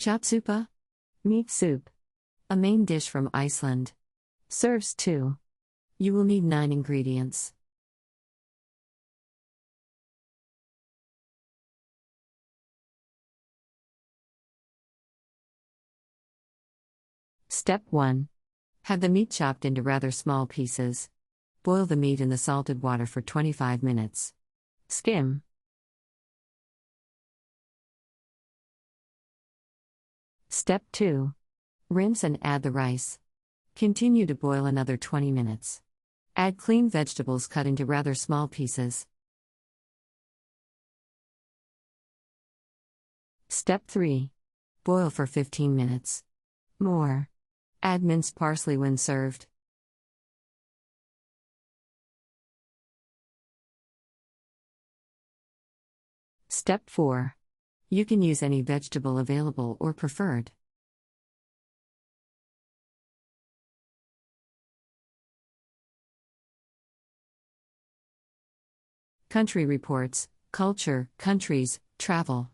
Kjötsúpa, meat soup. A main dish from Iceland. Serves 2. You will need 9 ingredients. Step 1. Have the meat chopped into rather small pieces. Boil the meat in the salted water for 25 minutes. Skim. Step 2. Rinse and add the rice. Continue to boil another 20 minutes. Add clean vegetables cut into rather small pieces. Step 3. Boil for 15 minutes. More. Add minced parsley when served. Step 4. You can use any vegetable available or preferred. Country Reports, Culture, Countries, Travel.